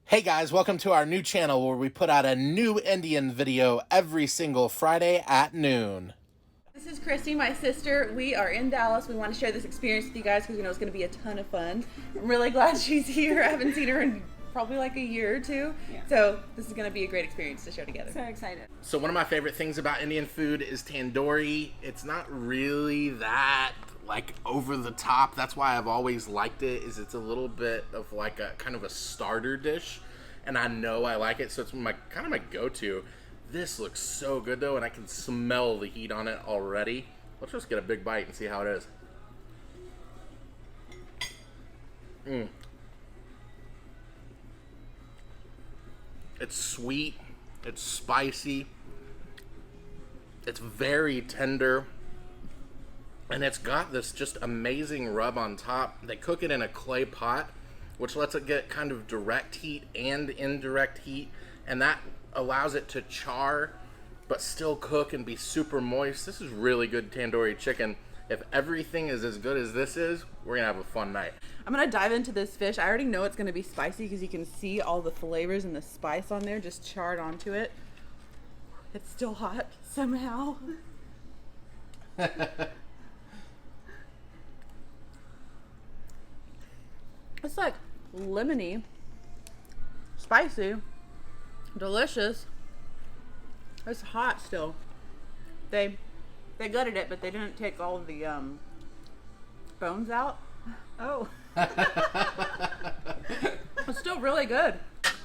Hey guys, welcome to our new channel where we put out a new Indian video every single Friday at noon. This is Christy, my sister. We are in Dallas. We want to share this experience with you guys because we know it's going to be a ton of fun. I'm really glad she's here. I haven't seen her in probably like a year or two. Yeah. So this is going to be a great experience to share together. So excited. So one of my favorite things about Indian food is tandoori. It's not really that like over the top. That's why I've always liked it, is it's a little bit of like a kind of a starter dish, and I know I like it, so it's my kind of my go-to. This looks so good though, and I can smell the heat on it already. Let's just get a big bite and see how it is. It's sweet, it's spicy, it's very tender, and it's got this just amazing rub on top. They cook it in a clay pot, which lets it get kind of direct heat and indirect heat, and that allows it to char but still cook and be super moist. This is really good tandoori chicken. If everything is as good as this is, we're gonna have a fun night. I'm going to dive into this fish. I already know it's going to be spicy because you can see all the flavors and the spice on there just charred onto it. It's still hot somehow. It's like lemony, spicy, delicious. It's hot still. They gutted it, but they didn't take all the bones out. Oh. It's still really good.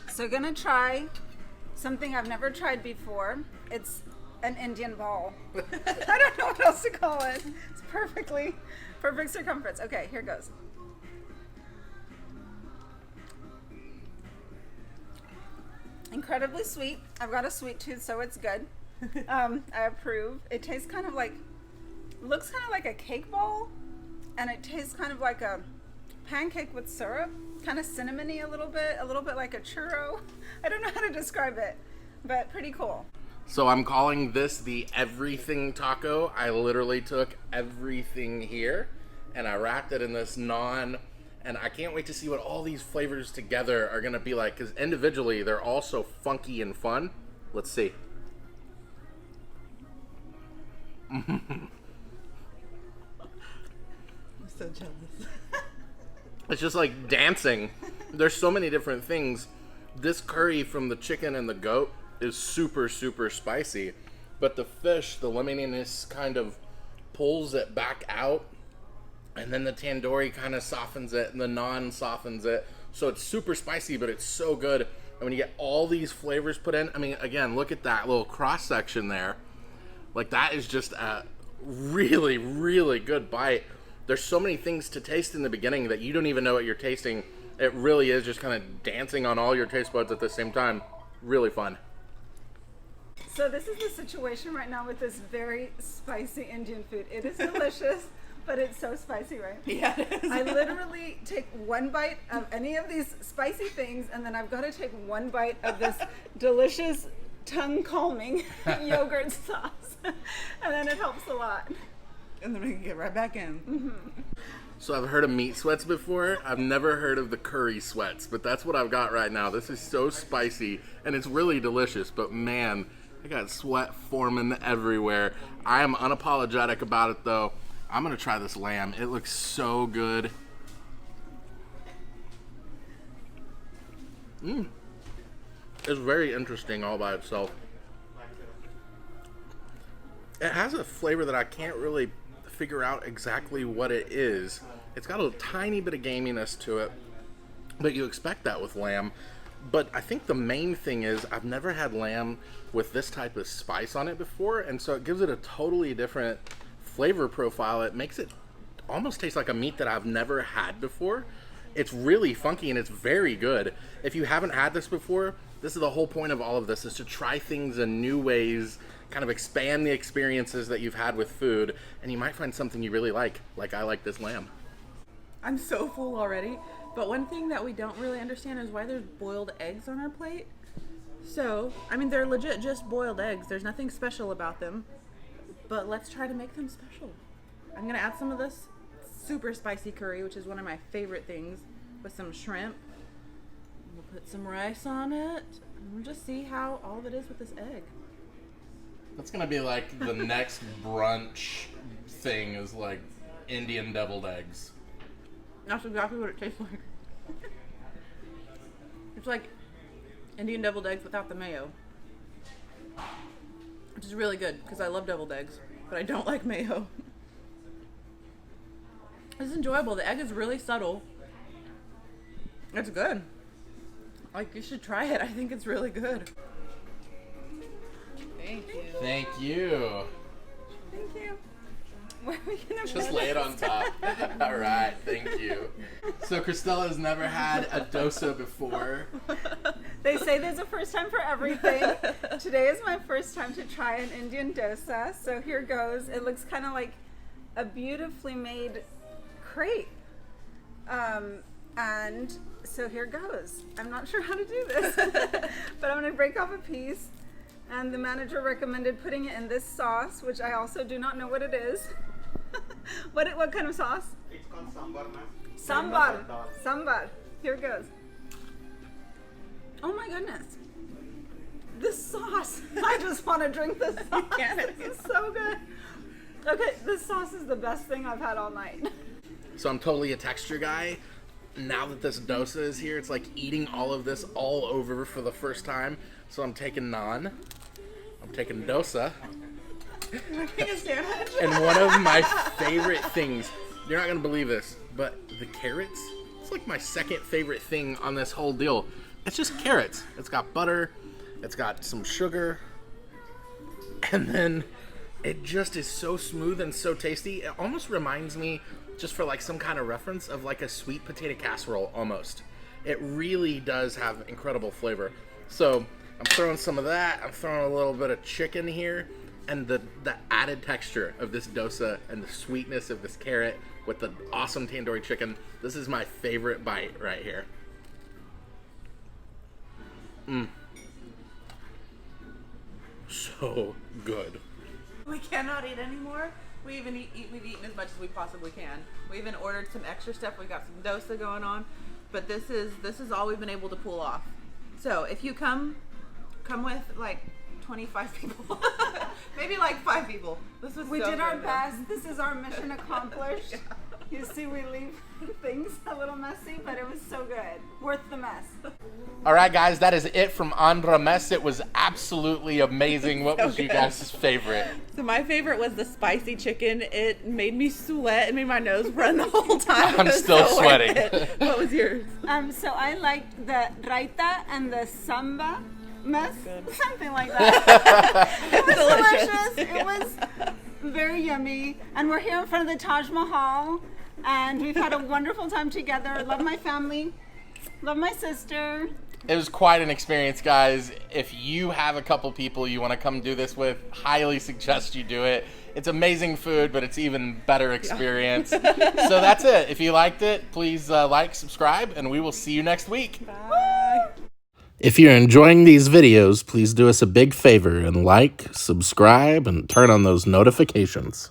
So gonna try something I've never tried before. It's an Indian ball. I don't know what else to call it. It's perfect circumference. Okay, here goes. Incredibly sweet. I've got a sweet tooth, so it's good. I approve. It tastes kind of like, looks kind of like a cake ball, and it tastes kind of like a pancake with syrup, kind of cinnamony a little bit like a churro. I don't know how to describe it, but pretty cool. So I'm calling this the everything taco. I literally took everything here and I wrapped it in this naan, and I can't wait to see what all these flavors together are gonna be like, because individually they're all so funky and fun. Let's see. I'm so jealous. It's just like dancing. There's so many different things. This curry from the chicken and the goat is super, super spicy, but the fish, the lemoniness kind of pulls it back out, and then the tandoori kind of softens it, and the naan softens it. So it's super spicy, but it's so good. And when you get all these flavors put in, I mean, again, look at that little cross section there. Like, that is just a really, really good bite. There's so many things to taste in the beginning that you don't even know what you're tasting. It really is just kind of dancing on all your taste buds at the same time. Really fun. So this is the situation right now with this very spicy Indian food. It is delicious, but it's so spicy, right? Yeah, it is. I literally take one bite of any of these spicy things, and then I've got to take one bite of this delicious, tongue-calming yogurt sauce, and then it helps a lot. And then we can get right back in. Mm-hmm. So I've heard of meat sweats before. I've never heard of the curry sweats, but that's what I've got right now. This is so spicy, and it's really delicious, but man, I got sweat forming everywhere. I am unapologetic about it, though. I'm going to try this lamb. It looks so good. It's very interesting all by itself. It has a flavor that I can't really figure out exactly what it is. It's got a tiny bit of gaminess to it, but you expect that with lamb. But I think the main thing is I've never had lamb with this type of spice on it before, and so it gives it a totally different flavor profile. It makes it almost taste like a meat that I've never had before. It's really funky and it's very good. If you haven't had this before, this is the whole point of all of this, is to try things in new ways, kind of expand the experiences that you've had with food, and you might find something you really like I like this lamb. I'm so full already. But one thing that we don't really understand is why there's boiled eggs on our plate. So, I mean, they're legit just boiled eggs. There's nothing special about them. But let's try to make them special. I'm going to add some of this super spicy curry, which is one of my favorite things, with some shrimp. We'll Put some rice on it. And we'll just see how all of it is with this egg. That's gonna be like the next brunch thing is like Indian deviled eggs. That's exactly what it tastes like. It's like Indian deviled eggs without the mayo. Which is really good because I love deviled eggs, but I don't like mayo. It's enjoyable. The egg is really subtle. It's good. Like, you should try it. I think it's really good. Thank you. Thank you. Thank you. Where are we gonna Just put lay it this? on top. All right, thank you. So Cristella's never had a dosa before. They say there's a first time for everything. Today is my first time to try an Indian dosa. So here goes. It looks kind of like a beautifully made crepe. And so here goes. I'm not sure how to do this, but I'm going to break off a piece. And the manager recommended putting it in this sauce, which I also do not know what it is. What kind of sauce? It's called sambar, ma'am. Sambar. Sambar. Here goes. Oh my goodness. This sauce. I just want to drink this sauce. This is so good. Okay, this sauce is the best thing I've had all night. So I'm totally a texture guy. Now that this dosa is here, it's like eating all of this all over for the first time. So I'm taking naan. I'm taking dosa. And one of my favorite things, you're not going to believe this, but the carrots, it's like my second favorite thing on this whole deal. It's just carrots. It's got butter, it's got some sugar, and then it just is so smooth and so tasty. It almost reminds me, just for like some kind of reference, of like a sweet potato casserole almost. It really does have incredible flavor. So I'm throwing some of that. I'm throwing a little bit of chicken here. And the added texture of this dosa and the sweetness of this carrot with the awesome tandoori chicken. This is my favorite bite right here. So good. We cannot eat anymore. We've eaten as much as we possibly can. We even ordered some extra stuff. We got some dosa going on, but this is all we've been able to pull off. So if you come with like 25 people, maybe like 5 people. We did our best. This is our mission accomplished. Yeah. You see, we leave things a little messy, but it was so good. Worth the mess. All right, guys, that is it from Andhra Mess. It was absolutely amazing. What was you guys' favorite? So my favorite was the spicy chicken. It made me sweat. It made my nose run the whole time. I'm still sweating. What was yours? So I liked the raita and the samba mess, something like that. It was delicious. It was very yummy. And we're here in front of the Taj Mahal, and we've had a wonderful time together. Love my family. Love my sister. It was quite an experience, guys. If you have a couple people you want to come do this with, highly suggest you do it. It's amazing food, but it's even better experience. So that's it. If you liked it, please like, subscribe, and we will see you next week. Bye. If you're enjoying these videos, please do us a big favor and like, subscribe, and turn on those notifications.